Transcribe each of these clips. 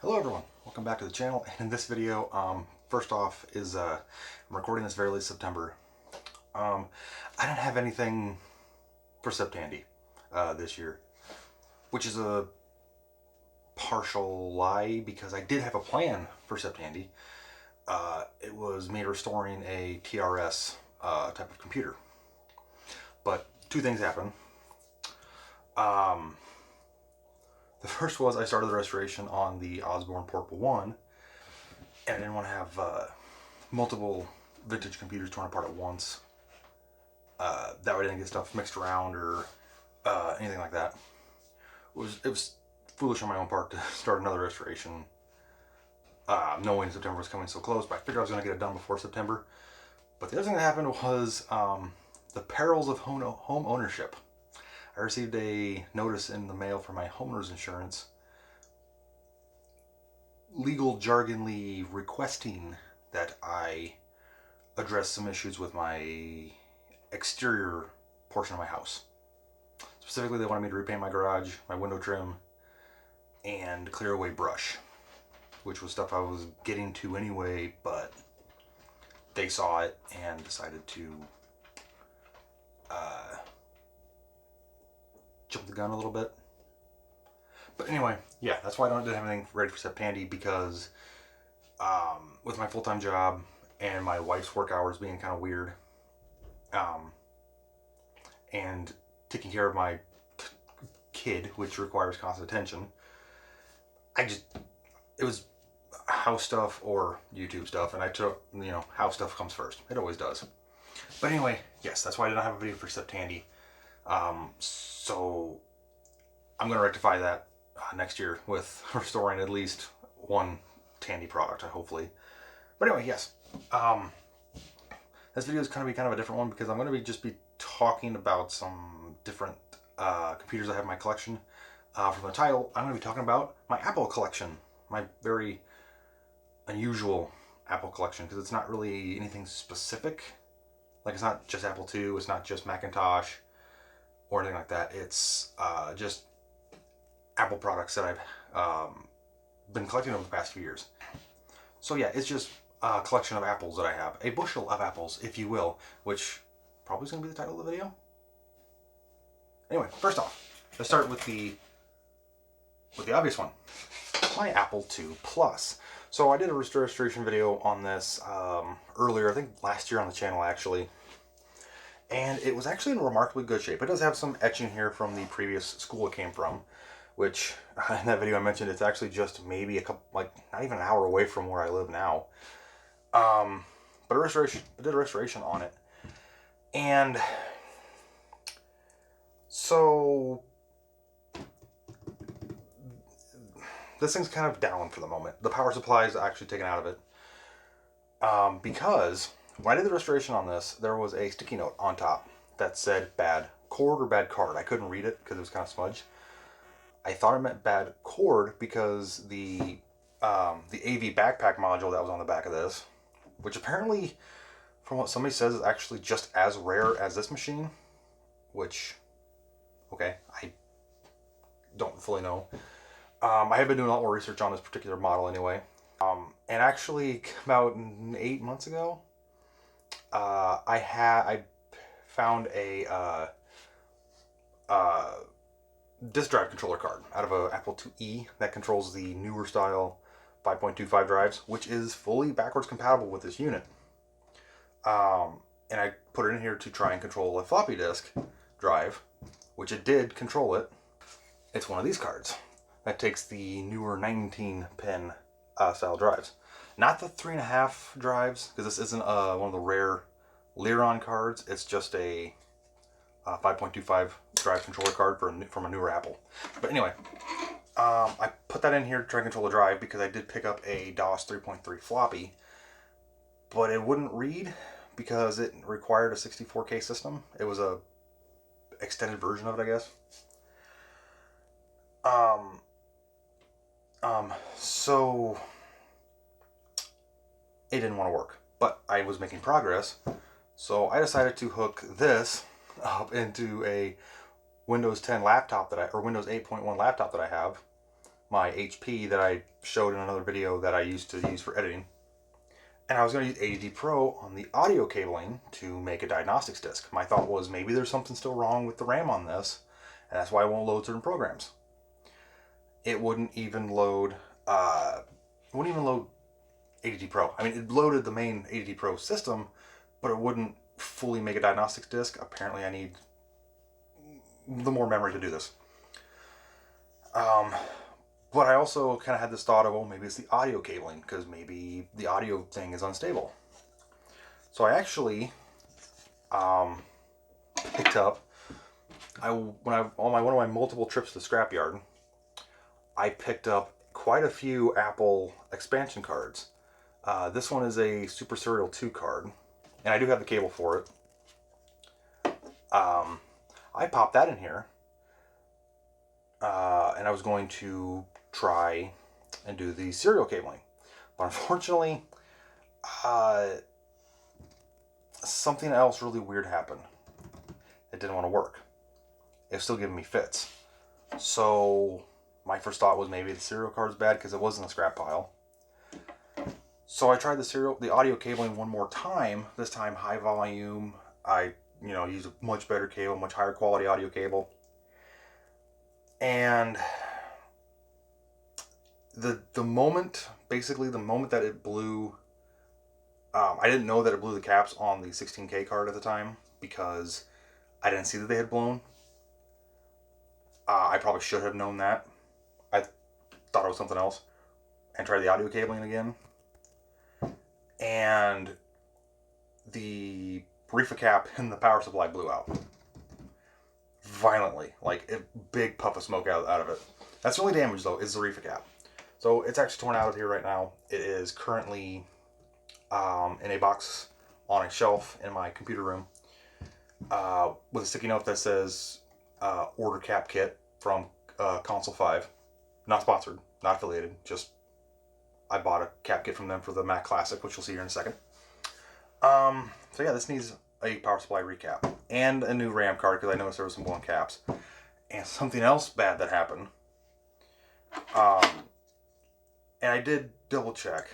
Hello everyone, welcome back to the channel. And in this video, first off is I'm recording this very late September. I didn't have anything for Septandy this year, which is a partial lie because I did have a plan for Septandy. It was me restoring a TRS type of computer, but two things happened. The first was I started the restoration on the Osborne Portable 1, and I didn't want to have multiple vintage computers torn apart at once. That way I didn't get stuff mixed around or anything like that. It was foolish on my own part to start another restoration knowing September was coming so close, but I figured I was going to get it done before September. But the other thing that happened was the perils of home ownership. I received a notice in the mail for my homeowner's insurance, legal jargonly requesting that I address some issues with my exterior portion of my house. Specifically, they wanted me to repaint my garage, my window trim, and clear away brush, which was stuff I was getting to anyway, but they saw it and decided to jump the gun a little bit. But anyway, yeah, that's why I didn't have anything ready for Septandy, because with my full-time job and my wife's work hours being kind of weird, and taking care of my kid, which requires constant attention, it was house stuff or YouTube stuff, and I took, house stuff comes first. It always does. But anyway, yes, that's why I didn't have a video for Septandy. So I'm going to rectify that next year with restoring at least one Tandy product, hopefully. But anyway, yes. This video is going to be kind of a different one because I'm going to just be talking about some different computers I have in my collection. From the title, I'm going to be talking about my Apple collection, my very unusual Apple collection, because it's not really anything specific. Like, it's not just Apple II, it's not just Macintosh or anything like that. It's just Apple products that I've been collecting over the past few years. So yeah, it's just a collection of apples that I have. A bushel of apples, if you will, which probably is going to be the title of the video. Anyway, first off, let's start with the obvious one. My Apple II Plus. So I did a restoration video on this earlier, I think last year on the channel actually. And it was actually in remarkably good shape. It does have some etching here from the previous school it came from, which in that video I mentioned it's actually just maybe a couple, like not even an hour away from where I live now. But I did a restoration on it. And so this thing's kind of down for the moment. The power supply is actually taken out of it. Because when I did the restoration on this, there was a sticky note on top that said bad cord or bad card. I couldn't read it because it was kind of smudged. I thought it meant bad cord because the AV backpack module that was on the back of this, which apparently, from what somebody says, is actually just as rare as this machine, which, okay, I don't fully know. I have been doing a lot more research on this particular model anyway. And actually, about 8 months ago, I found a disk drive controller card out of an Apple IIe that controls the newer style 5.25 drives, which is fully backwards compatible with this unit. And I put it in here to try and control a floppy disk drive, which it did control it. It's one of these cards that takes the newer 19-pin style drives. Not the 3.5 drives, because this isn't one of the rare Liron cards. It's just a 5.25 drive controller card from a newer Apple. But anyway, I put that in here to try and control the drive because I did pick up a DOS 3.3 floppy, but it wouldn't read because it required a 64K system. It was a extended version of it, I guess. So it didn't want to work, but I was making progress. So I decided to hook this up into a Windows 10 laptop Windows 8.1 laptop that I have, my HP that I showed in another video that I used to use for editing. And I was going to use ADD Pro on the audio cabling to make a diagnostics disc. My thought was maybe there's something still wrong with the RAM on this, and that's why it won't load certain programs. It wouldn't even load ADD Pro. I mean, it loaded the main ADD Pro system, but it wouldn't fully make a diagnostics disc. Apparently I need the more memory to do this. But I also kind of had this thought of, well, maybe it's the audio cabling, because maybe the audio thing is unstable. So I actually picked up, on one of my multiple trips to the scrapyard, I picked up quite a few Apple expansion cards. This one is a Super Serial 2 card, and I do have the cable for it. I popped that in here, and I was going to try and do the serial cabling. But unfortunately, something else really weird happened. It didn't want to work. It was still giving me fits. So my first thought was maybe the serial card's bad because it was in the scrap pile. So I tried the audio cabling one more time. This time high volume. I used a much better cable, much higher quality audio cable. And the moment that it blew, I didn't know that it blew the caps on the 16K card at the time because I didn't see that they had blown. I probably should have known that. I thought it was something else. And tried the audio cabling again. And the reefer cap in the power supply blew out. Violently. Like a big puff of smoke out of it. That's the only damage, though, is the reefer cap. So it's actually torn out of here right now. It is currently in a box on a shelf in my computer room with a sticky note that says order cap kit from Console 5. Not sponsored, not affiliated, just I bought a cap kit from them for the Mac Classic, which you'll see here in a second. So yeah, this needs a power supply recap and a new RAM card because I noticed there was some blown caps. And something else bad that happened. And I did double check.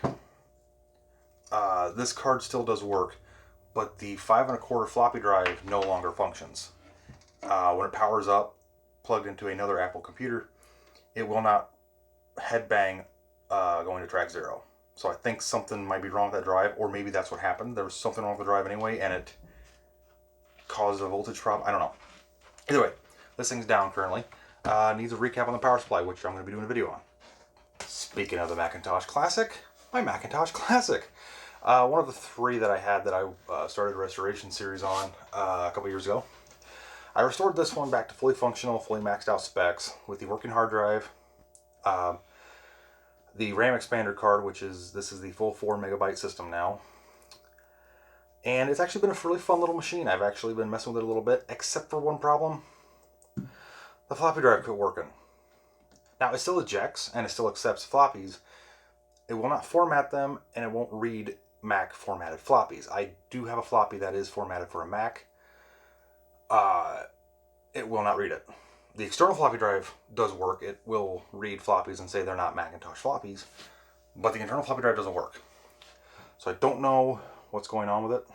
This card still does work, but the 5 1/4 floppy drive no longer functions. When it powers up, plugged into another Apple computer, it will not headbang going to track 0. So I think something might be wrong with that drive, or maybe that's what happened. There was something wrong with the drive anyway, and it caused a voltage problem. I don't know. Either way, this thing's down currently. Needs a recap on the power supply, which I'm going to be doing a video on. Speaking of the Macintosh Classic, my Macintosh Classic. One of the 3 that I had that I started a restoration series on a couple years ago. I restored this one back to fully functional, fully maxed out specs with the working hard drive, the RAM expander card, this is the full 4 megabyte system now. And it's actually been a really fun little machine. I've actually been messing with it a little bit, except for one problem. The floppy drive quit working. Now, it still ejects, and it still accepts floppies. It will not format them, and it won't read Mac formatted floppies. I do have a floppy that is formatted for a Mac. It will not read it. The external floppy drive does work. It will read floppies and say they're not Macintosh floppies, but the internal floppy drive doesn't work. So I don't know what's going on with it.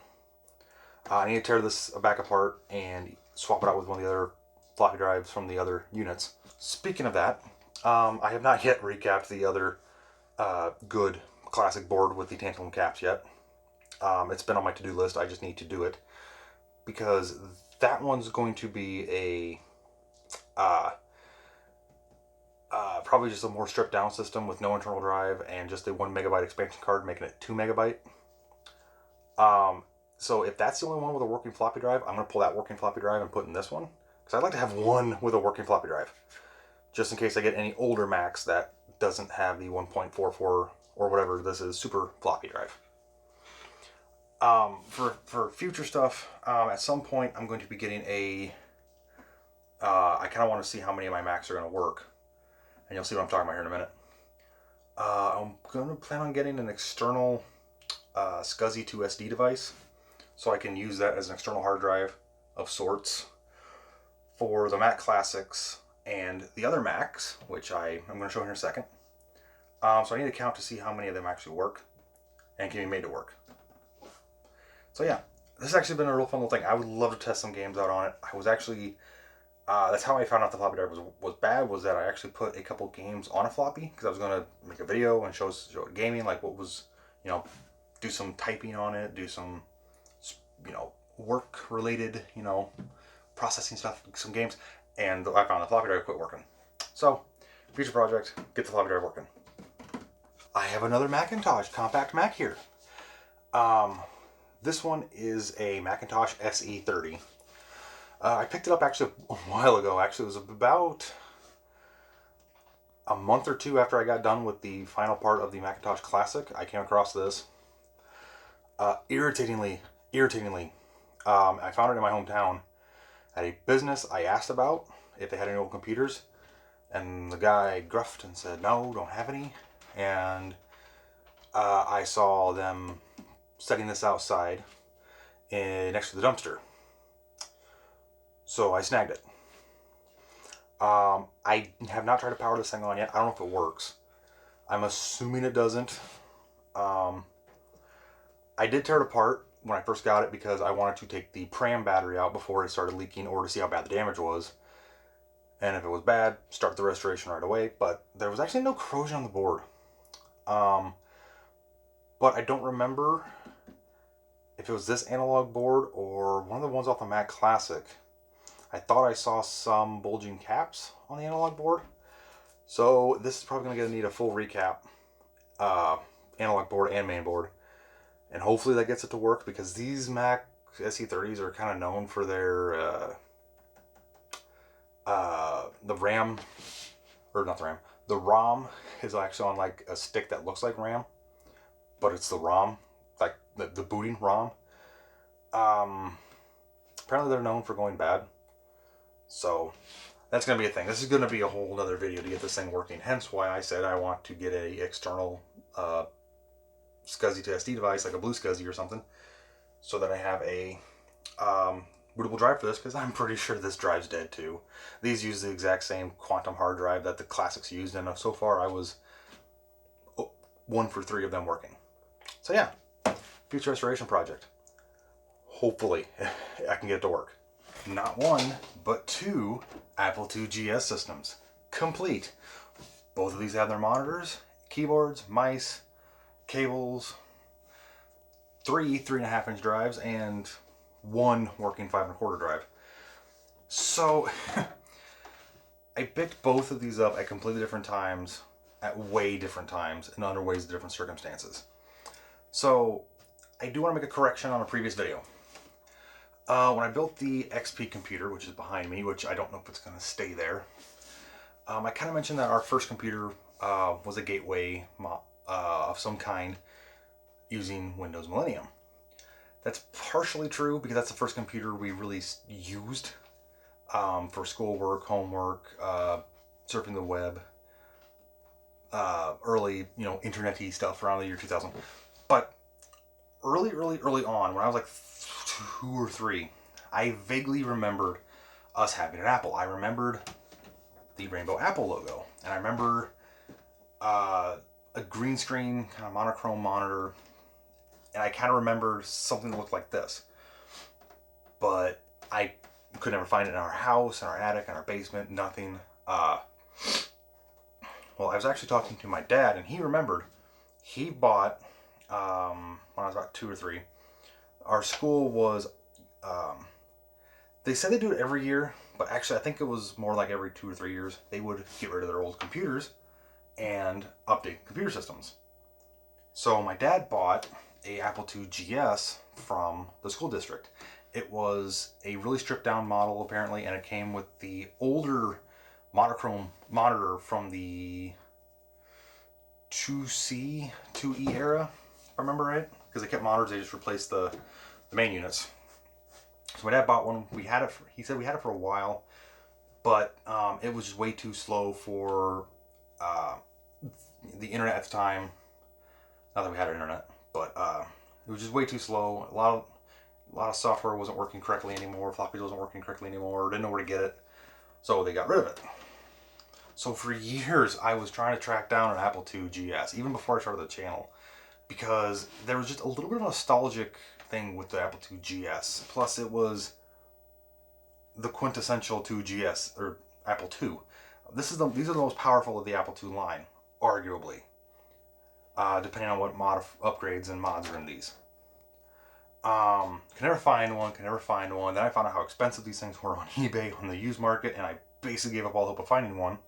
I need to tear this back apart and swap it out with one of the other floppy drives from the other units. Speaking of that, I have not yet recapped the other good classic board with the tantalum caps yet. It's been on my to-do list. I just need to do it because that one's going to be a probably just a more stripped down system with no internal drive and just a 1 megabyte expansion card, making it 2 megabyte. So if that's the only one with a working floppy drive, I'm going to pull that working floppy drive and put in this one because I'd like to have one with a working floppy drive just in case I get any older Macs that doesn't have the 1.44 or whatever this is super floppy drive. For future stuff, at some point I'm going to be getting I kind of want to see how many of my Macs are going to work, and you'll see what I'm talking about here in a minute. I'm going to plan on getting an external SCSI to SD device, so I can use that as an external hard drive of sorts for the Mac Classics and the other Macs, which I'm going to show here in a second. So I need to count to see how many of them actually work and can be made to work. So yeah, this has actually been a real fun little thing. I would love to test some games out on it. I was actually, that's how I found out the floppy drive was bad, was that I actually put a couple games on a floppy because I was going to make a video and show it gaming, like what was, do some typing on it, do some, work related, processing stuff, some games, and I found the floppy drive quit working. So, future project, get the floppy drive working. I have another Macintosh compact Mac here. This one is a Macintosh SE30. I picked it up actually a while ago. Actually, it was about a month or two after I got done with the final part of the Macintosh Classic. I came across this. Irritatingly, I found it in my hometown at a business I asked about if they had any old computers, and the guy gruffed and said, no, don't have any. And I saw them setting this outside next to the dumpster. So I snagged it. I have not tried to power this thing on yet. I don't know if it works. I'm assuming it doesn't. I did tear it apart when I first got it because I wanted to take the pram battery out before it started leaking, or to see how bad the damage was. And if it was bad, start the restoration right away. But there was actually no corrosion on the board. But I don't remember if it was this analog board or one of the ones off the Mac Classic. I thought I saw some bulging caps on the analog board. So this is probably going to need a full recap. Analog board and main board. And hopefully that gets it to work, because these Mac SE30s are kind of known for their the RAM, or not the RAM, the ROM is actually on like a stick that looks like RAM, but it's the ROM, like the booting ROM. Apparently they're known for going bad, so that's going to be a thing. This is going to be a whole other video to get this thing working, hence why I said I want to get a external SCSI to SD device, like a blue SCSI or something, so that I have a bootable drive for this, because I'm pretty sure this drive's dead too. These use the exact same quantum hard drive that the Classics used, and so far I was 1 for 3 of them working. So yeah, future restoration project. Hopefully I can get it to work. Not 1, but 2 Apple II GS systems. Complete. Both of these have their monitors, keyboards, mice, cables, 3 3.5-inch drives, and 1 working 5 1/4 drive. So I picked both of these up at completely different times, at way different times, and under ways different circumstances. So I do want to make a correction on a previous video. When I built the XP computer, which is behind me, which I don't know if it's going to stay there, I kind of mentioned that our first computer was a gateway of some kind using Windows Millennium. That's partially true because that's the first computer we really used for schoolwork, homework, surfing the web, early, internet-y stuff around the year 2000. But early on, when I was like 2 or 3, I vaguely remembered us having an Apple. I remembered the rainbow Apple logo, and I remember a green screen kind of monochrome monitor, and I kind of remembered something that looked like this, but I could never find it in our house, in our attic, in our basement, nothing. Well, I was actually talking to my dad, and he remembered. He bought, when I was about 2 or 3, our school was, they said they do it every year, but actually I think it was more like every 2 or 3 years, they would get rid of their old computers and update computer systems. So my dad bought a Apple II GS from the school district. It was a really stripped down model apparently, and it came with the older monochrome monitor from the 2C, 2E era, if I remember right. Because they kept monitors, they just replaced the main units. So my dad bought one. We had it. He said we had it for a while, but it was just way too slow for the internet at the time. Not that we had internet, but it was just way too slow. A lot of software wasn't working correctly anymore. Floppy wasn't working correctly anymore. Didn't know where to get it, so they got rid of it. So for years, I was trying to track down an Apple II GS, even before I started the channel, because there was just a little bit of a nostalgic thing with the Apple II GS. Plus, it was the quintessential II GS, or Apple II. These are the most powerful of the Apple II line, arguably, depending on what upgrades and mods are in these. Can never find one. Then I found out how expensive these things were on eBay on the used market, and I basically gave up all hope of finding one.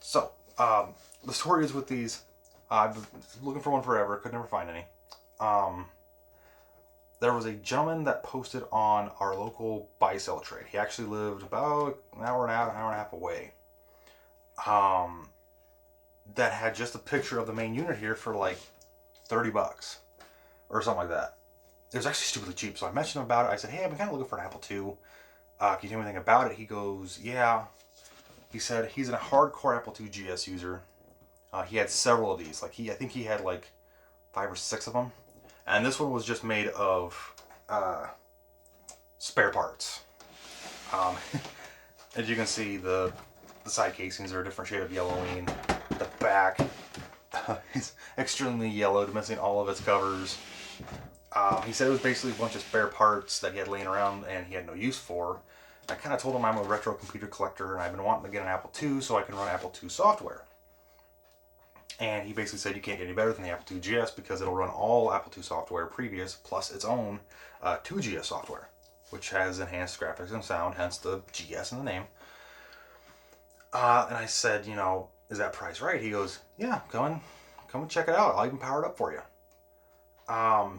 So, the story is with these. I've been looking for one forever. Could never find any. There was a gentleman that posted on our local buy-sell trade. He actually lived about an hour and a half away. That had just a picture of the main unit here for like $30 or something like that. It was actually stupidly cheap. So I mentioned him about it. I said, hey, I've been kind of looking for an Apple II. Can you tell me anything about it? He goes, yeah. He said he's a hardcore Apple II GS user. He had several of these. Like I think he had like 5 or 6 of them. And this one was just made of spare parts. As you can see, the side casings are a different shade of yellowing. The back is extremely yellowed, missing all of its covers. He said it was basically a bunch of spare parts that he had laying around and he had no use for. I kind of told him I'm a retro computer collector and I've been wanting to get an Apple II so I can run Apple II software. And he basically said you can't get any better than the Apple II GS because it'll run all Apple II software previous plus its own 2GS software, which has enhanced graphics and sound, hence the GS in the name. And I said, you know, is that price right? He goes, yeah, come and check it out. I'll even power it up for you.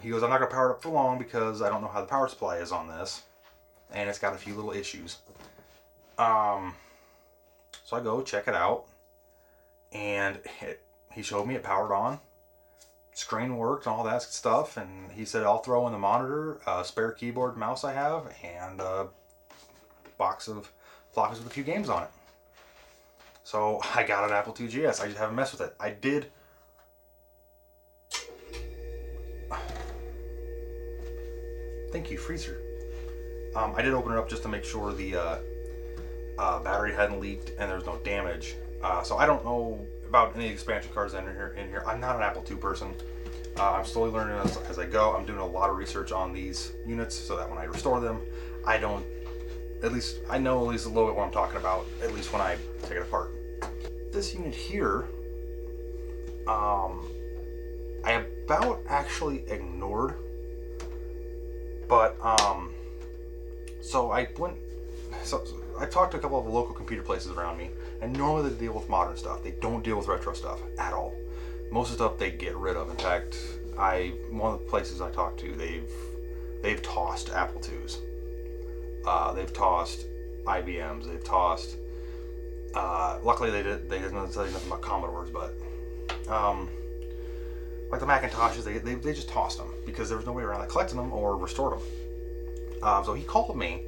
He goes, I'm not going to power it up for long because I don't know how the power supply is on this. And it's got a few little issues. So I go check it out. And he showed me it powered on. Screen worked and all that stuff. And he said, I'll throw in the monitor, a spare keyboard and mouse I have, and a box of floppies with a few games on it. So I got an Apple II GS. I just haven't messed with it. I did. Thank you, freezer. I did open it up just to make sure the battery hadn't leaked and there's no damage. So I don't know about any expansion cards in here. I'm not an Apple II person. I'm slowly learning as I go. I'm doing a lot of research on these units so that when I restore them, I know at least a little bit what I'm talking about, at least when I take it apart. This unit here, I about actually ignored, but so I talked to a couple of the local computer places around me, and normally they deal with modern stuff. They don't deal with retro stuff at all. Most of the stuff they get rid of. In fact, one of the places I talked to, they've tossed Apple IIs. They've tossed IBMs. They've tossed. Luckily, they didn't tell you nothing about Commodores, but like the Macintoshes, they just tossed them because there was no way around collecting them or restored them. So he called me.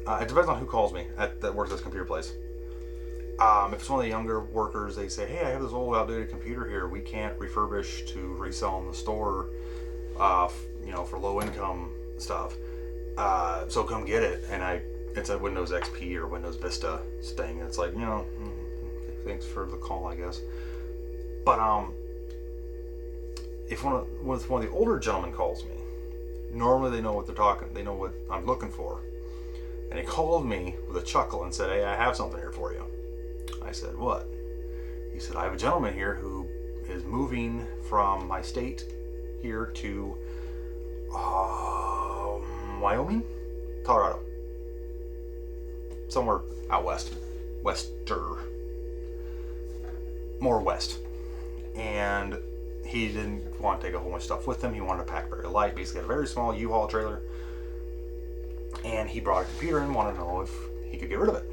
It depends on who calls me that works at this computer place. If it's one of the younger workers, they say, hey, I have this old outdated computer here. We can't refurbish to resell in the store, for low income stuff. So come get it. And it's a Windows XP or Windows Vista thing. And it's like, thanks for the call, I guess. But if one of the older gentlemen calls me, normally they know what they're talking. They know what I'm looking for. And he called me with a chuckle and said, hey, I have something here for you. I said, what? He said, I have a gentleman here who is moving from my state here to Wyoming? Colorado. Somewhere out west. More west. And he didn't want to take a whole bunch of stuff with him. He wanted to pack very light. Basically had a very small U-Haul trailer. And he brought a computer and wanted to know if he could get rid of it.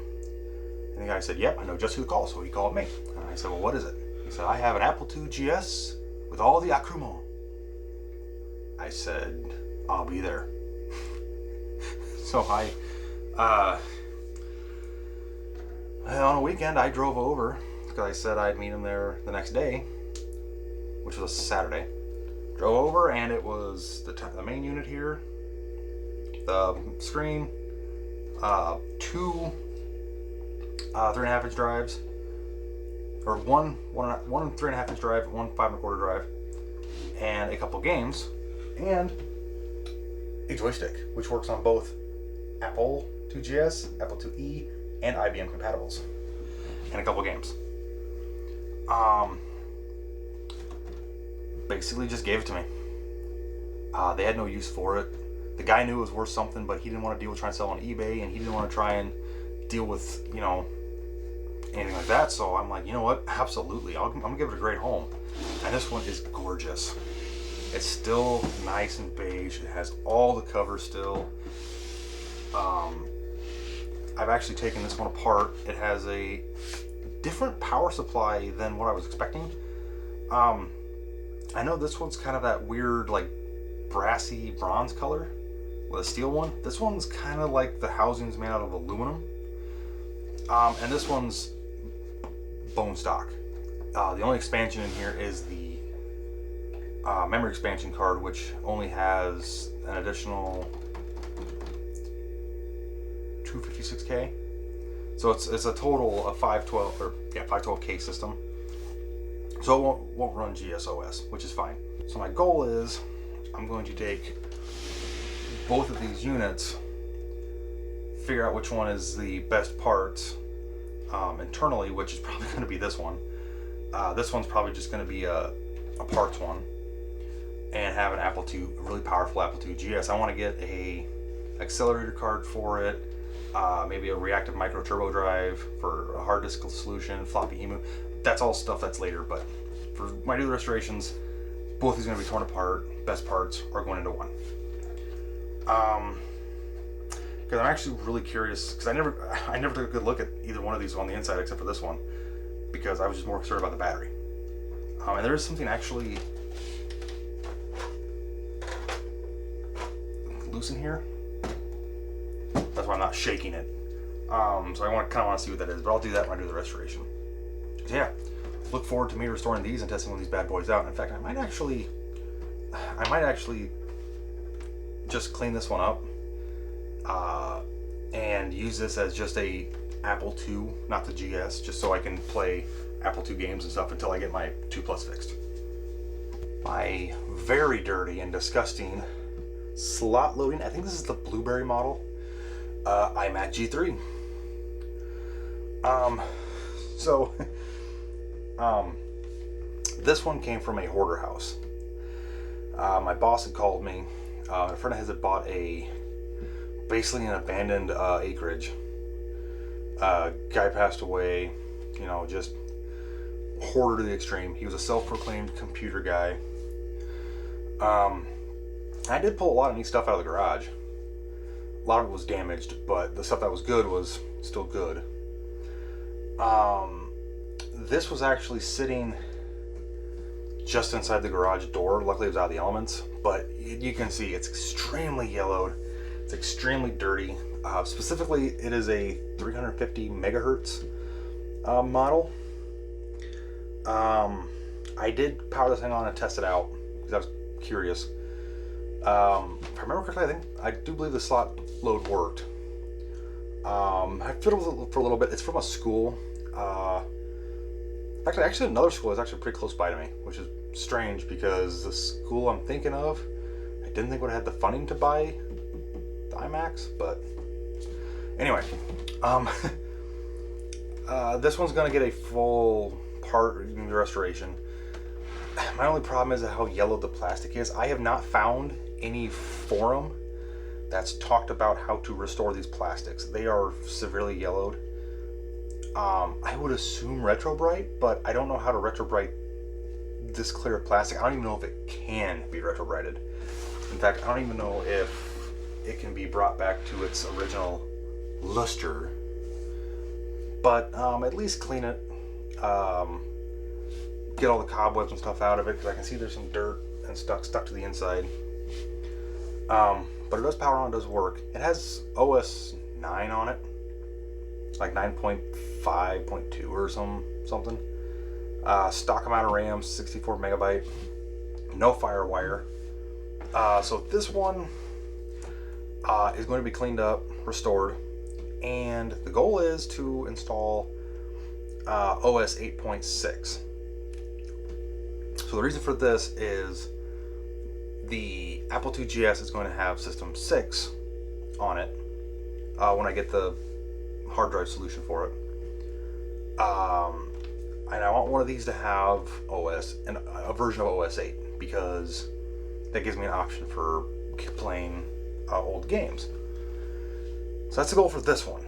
And the guy said, yep, I know just who to call. So he called me. And I said, well, what is it? He said, I have an Apple II GS with all the accoutrements. I said, I'll be there. So on a weekend, I drove over because I said I'd meet him there the next day, which was a Saturday. Drove over and it was the main unit here, the screen, 2 3.5 inch drives, or one 3.5 inch drive, one 5 1/4 drive, and a couple games, and a joystick, which works on both Apple IIGS, Apple IIe, and IBM compatibles, and a couple games. Basically just gave it to me. They had no use for it. The guy knew it was worth something, but he didn't want to deal with trying to sell on eBay, and he didn't want to try and deal with, anything like that. So I'm like, you know what? Absolutely. I'm going to give it a great home. And this one is gorgeous. It's still nice and beige. It has all the covers still. I've actually taken this one apart. It has a different power supply than what I was expecting. I know this one's kind of that weird, like, brassy bronze color with a steel one. This one's kind of like the housing's made out of aluminum. And this one's bone stock. The only expansion in here is the memory expansion card, which only has an additional 256K. So it's a total of 512K system. So it won't run GSOS, which is fine. So my goal is I'm going to take both of these units, figure out which one is the best parts internally, which is probably going to be this one. This one's probably just going to be a parts one, and have an Apple II, a really powerful Apple II GS. I want to get a accelerator card for it, maybe a reactive micro turbo drive for a hard disk solution, floppy EMU. That's all stuff that's later, but for my new restorations, both these are going to be torn apart. Best parts are going into one. Because I'm actually really curious, because I never took a good look at either one of these on the inside except for this one, because I was just more concerned about the battery. And there is something actually loose in here. That's why I'm not shaking it. So I kind of want to see what that is, but I'll do that when I do the restoration. So yeah, look forward to me restoring these and testing one of these bad boys out. In fact, I might actually just clean this one up and use this as just a Apple II, not the GS, just so I can play Apple II games and stuff until I get my 2 Plus fixed. My very dirty and disgusting slot loading, I think this is the Blueberry model, iMac G3. This one came from a hoarder house. My boss had called me. A friend of his had bought basically an abandoned acreage. Guy passed away, just hoarder to the extreme. He was a self-proclaimed computer guy. I did pull a lot of neat stuff out of the garage. A lot of it was damaged, but the stuff that was good was still good. This was actually sitting just inside the garage door. Luckily it was out of the elements, but you can see it's extremely yellowed. It's extremely dirty. Specifically, it is a 350 megahertz model. I did power this thing on and test it out because I was curious. If I remember correctly, I do believe the slot load worked. I fiddled with it for a little bit. It's from a school. Actually, another school is actually pretty close by to me, which is strange because the school I'm thinking of, I didn't think would have had the funding to buy the iMacs, but anyway, this one's gonna get a full part restoration. My only problem is how yellow the plastic is. I have not found any forum that's talked about how to restore these plastics. They are severely yellowed. I would assume retrobrite, but I don't know how to retrobrite this clear plastic. I don't even know if it can be retrobrited. In fact, I don't even know if it can be brought back to its original luster. But at least clean it. Get all the cobwebs and stuff out of it, because I can see there's some dirt and stuck to the inside. But it does power on, it does work. It has OS 9 on it. It's like 9.5.2 or something. Stock amount of RAM, 64 megabyte. No FireWire. So this one is going to be cleaned up, restored, and the goal is to install OS 8.6. So the reason for this is the Apple IIgs is going to have System 6 on it when I get the hard drive solution for it. And I want one of these to have OS and a version of OS 8 because that gives me an option for playing old games. So that's the goal for this one.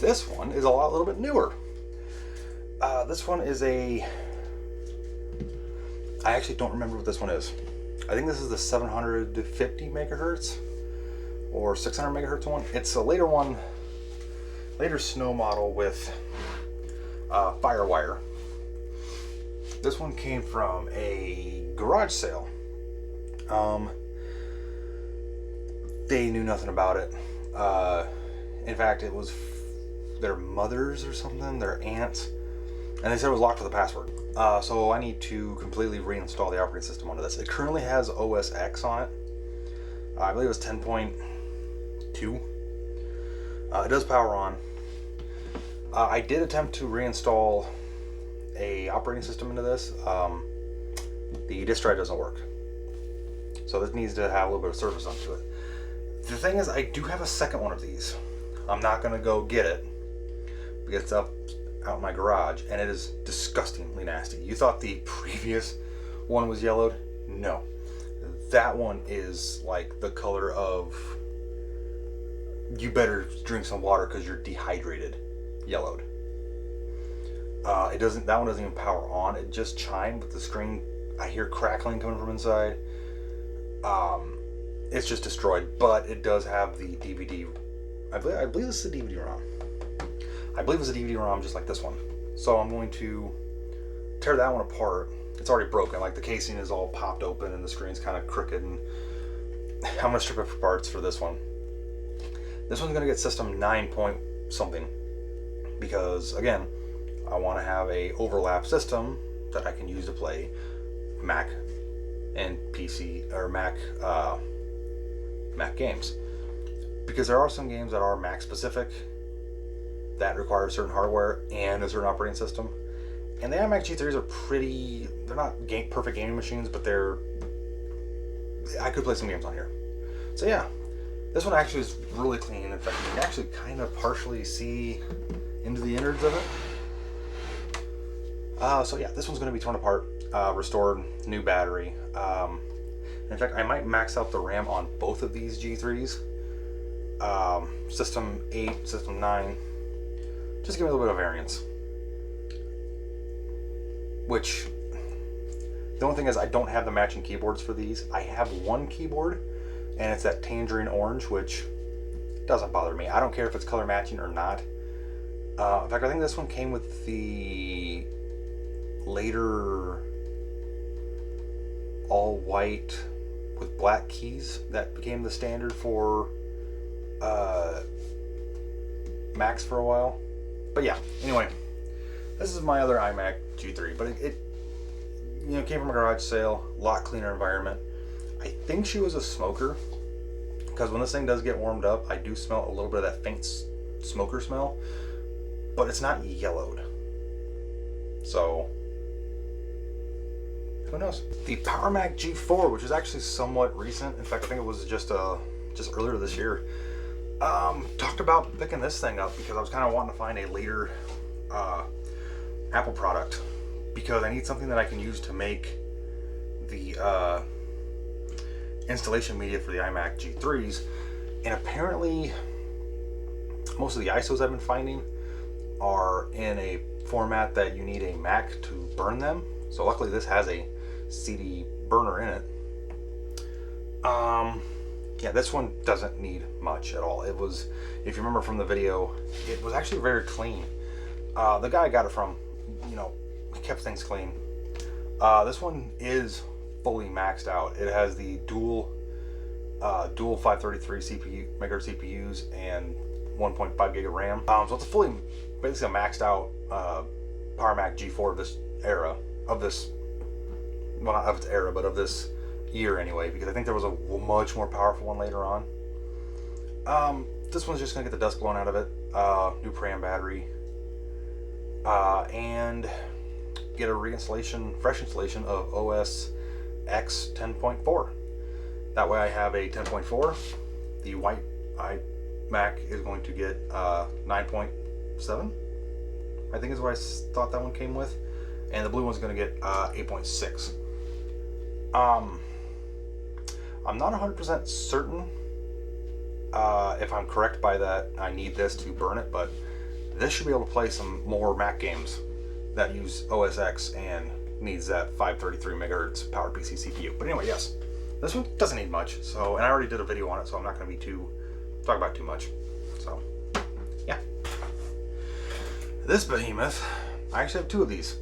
This one is a little bit newer. This one is I actually don't remember what this one is. I think this is the 750 megahertz or 600 megahertz one. It's a later snow model with Firewire. This one came from a garage sale. They knew nothing about it. In fact, it was their mother's or something, their aunt's, and they said it was locked with a password. So I need to completely reinstall the operating system onto this. It currently has OS X on it. I believe it was 10.2. It does power on. I did attempt to reinstall a operating system into this. The disk drive doesn't work. So this needs to have a little bit of service onto it. The thing is, I do have a second one of these. I'm not going to go get it because it's out in my garage and it is disgustingly nasty. You thought the previous one was yellowed? No. That one is like the color of you better drink some water because you're dehydrated. Yellowed. That one doesn't even power on. It just chimed with the screen. I hear crackling coming from inside. It's just destroyed, but it does have the DVD. I believe this is a DVD-ROM. I believe it's a DVD-ROM just like this one. So I'm going to tear that one apart. It's already broken. Like the casing is all popped open and the screen's kind of crooked. And I'm going to strip it for parts for this one. This one's going to get System 9 point something. Because again, I want to have a overlap system that I can use to play Mac and PC or Mac games. Because there are some games that are Mac specific that require certain hardware and a certain operating system. And the iMac G3s are they're not perfect gaming machines, but I could play some games on here. So yeah, this one actually is really clean. In fact, you can actually kind of partially see into the innards of it. So yeah, this one's going to be torn apart, restored, new battery. In fact, I might max out the RAM on both of these G3s. System 8, System 9. Just give me a little bit of variance. Which, the only thing is I don't have the matching keyboards for these. I have one keyboard, and it's that tangerine orange, which doesn't bother me. I don't care if it's color matching or not. In fact, I think this one came with the later all white with black keys that became the standard for Macs for a while. But yeah, anyway, this is my other iMac G3, but it came from a garage sale, a lot cleaner environment. I think she was a smoker because when this thing does get warmed up, I do smell a little bit of that faint smoker smell, but it's not yellowed. So who knows? The Power Mac G4, which is actually somewhat recent. In fact, I think it was just earlier this year. Talked about picking this thing up because I was kind of wanting to find a later Apple product because I need something that I can use to make the installation media for the iMac G3s. And apparently, most of the ISOs I've been finding are in a format that you need a Mac to burn them. So luckily this has a CD burner in it. Yeah, this one doesn't need much at all. It was, if you remember from the video, it was actually very clean. The guy I got it from, he kept things clean. This one is fully maxed out. It has the dual 533 megahertz CPUs and 1.5 gig of RAM. So it's basically a maxed out Power Mac G4 of this era, of this year anyway, because I think there was a much more powerful one later on. This one's just gonna get the dust blown out of it. New preamp battery, and get a fresh installation of OS X 10.4. That way I have a 10.4. The white iMac is going to get 9.7. I think is what I thought that one came with. And the blue one's going to get 8.6. I'm not 100% certain if I'm correct by that I need this to burn it, but this should be able to play some more Mac games that use OS X and needs that 533 megahertz PowerPC CPU. But anyway, yes, this one doesn't need much. So, and I already did a video on it, so I'm not going to be talk about too much. So, yeah. This Behemoth, I actually have two of these,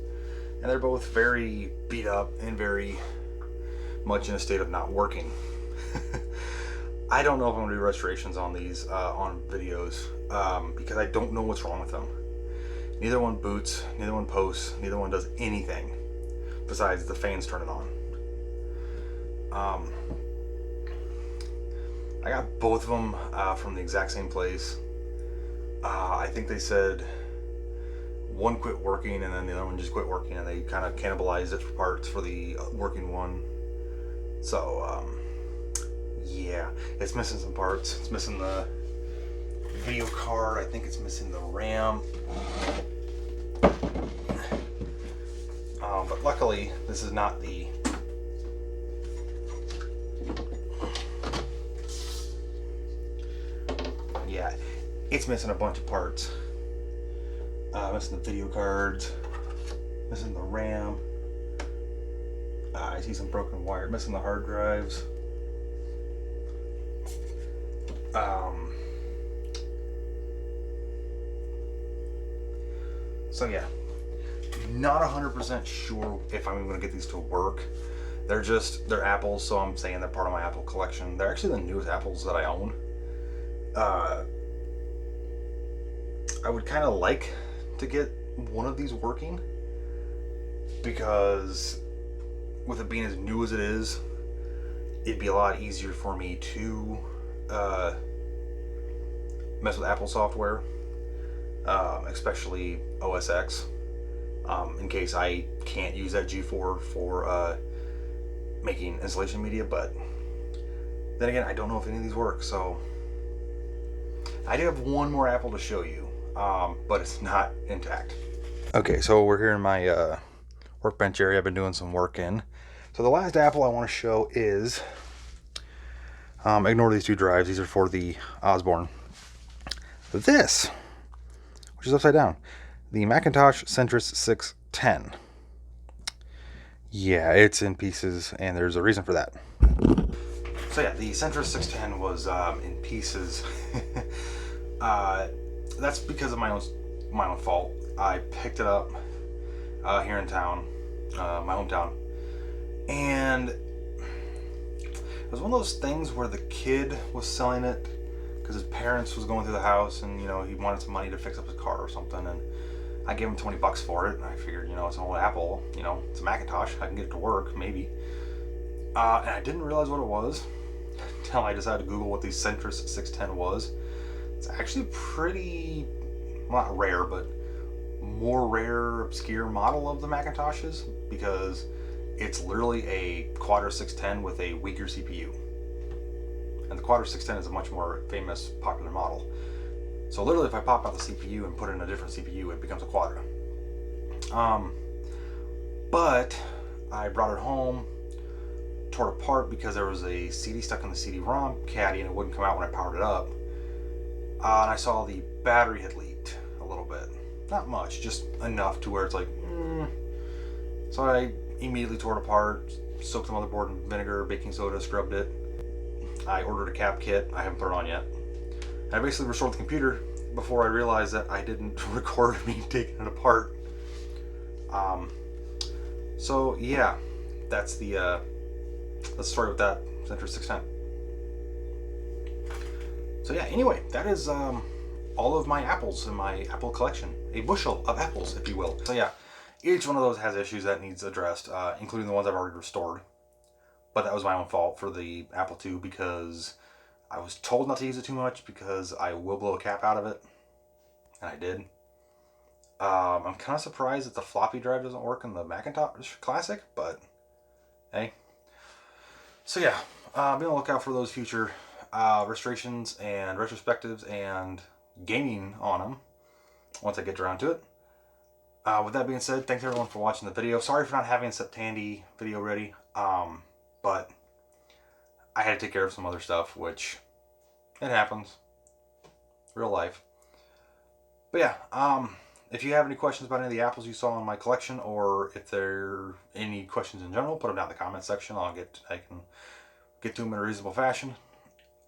and they're both very beat up and very much in a state of not working. I don't know if I'm going to do restorations on these on videos because I don't know what's wrong with them. Neither one boots, neither one posts, neither one does anything besides the fans turning on. I got both of them from the exact same place. I think they said one quit working and then the other one just quit working, and they kind of cannibalized it for parts for the working one. So yeah, it's missing some parts. It's missing the video card. I think it's missing the RAM. But luckily, this is not the it's missing a bunch of parts. Missing the video cards, missing the RAM. I see some broken wire, missing the hard drives. So yeah, not 100% sure if I'm going to get these to work. They're apples, so I'm saying they're part of my Apple collection. They're actually the newest apples that I own. I would kind of like to get one of these working, because with it being as new as it is, it'd be a lot easier for me to mess with Apple software, especially OS X, in case I can't use that G4 for making installation media. But then again, I don't know if any of these work, so I do have one more Apple to show you, but it's not intact. Okay, so we're here in my workbench area I've been doing some work in. So the last Apple I want to show is, ignore these two drives, these are for the Osborne. This, which is upside down, the Macintosh Centrist 610. Yeah, it's in pieces, and there's a reason for that. So yeah, the Centrist 610 was in pieces. That's because of my own fault. I picked it up here in town, my hometown, and it was one of those things where the kid was selling it because his parents was going through the house, and he wanted some money to fix up his car or something, and I gave him $20 for it, and I figured, it's an old Apple, it's a Macintosh, I can get it to work, maybe. And I didn't realize what it was until I decided to Google what the Centrist 610 was. It's actually a pretty, well, not rare, but more rare, obscure model of the Macintoshes, because it's literally a Quadra 610 with a weaker CPU. And the Quadra 610 is a much more famous, popular model. So literally, if I pop out the CPU and put in a different CPU, it becomes a Quadra. But I brought it home, tore it apart because there was a CD stuck in the CD-ROM caddy and it wouldn't come out when I powered it up. And I saw the battery had leaked a little bit. Not much, just enough to where it's like, So I immediately tore it apart, soaked the motherboard in vinegar, baking soda, scrubbed it. I ordered a cap kit. I haven't put it on yet. I basically restored the computer before I realized that I didn't record me taking it apart. So yeah, that's the story with that Centrist 610. So yeah, anyway, that is all of my apples in my Apple collection. A bushel of apples, if you will. So yeah, each one of those has issues that needs addressed, including the ones I've already restored. But that was my own fault for the Apple II, because I was told not to use it too much because I will blow a cap out of it, and I did. I'm kind of surprised that the floppy drive doesn't work in the Macintosh Classic, but hey. So yeah, be on the lookout for those future restorations and retrospectives and gaming on them once I get around to it. With that being said, thanks everyone for watching the video. Sorry for not having a Septandy video ready, but I had to take care of some other stuff, which it happens. Real life. But yeah, if you have any questions about any of the apples you saw in my collection, or if there are any questions in general, put them down in the comment section. I can get to them in a reasonable fashion.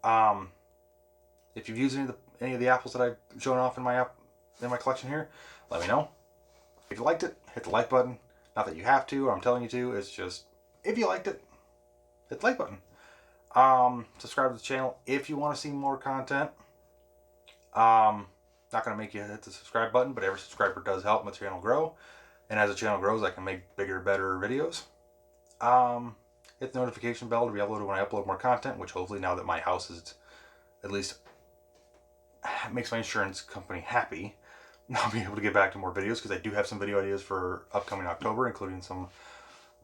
If you've used any of the apples that I've shown off in my collection here, let me know. If you liked it, hit the like button. Not that you have to, or I'm telling you to. It's just, if you liked it, hit the like button. Subscribe to the channel if you want to see more content. Not going to make you hit the subscribe button, but every subscriber does help my channel grow. And as the channel grows, I can make bigger, better videos. Hit the notification bell to be uploaded when I upload more content, which hopefully now that my house is, at least makes my insurance company happy, I'll be able to get back to more videos, because I do have some video ideas for upcoming October, including some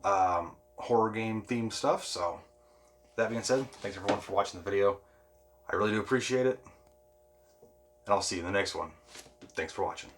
horror game themed stuff. So that being said, thanks everyone for watching the video. I really do appreciate it. And I'll see you in the next one. Thanks for watching.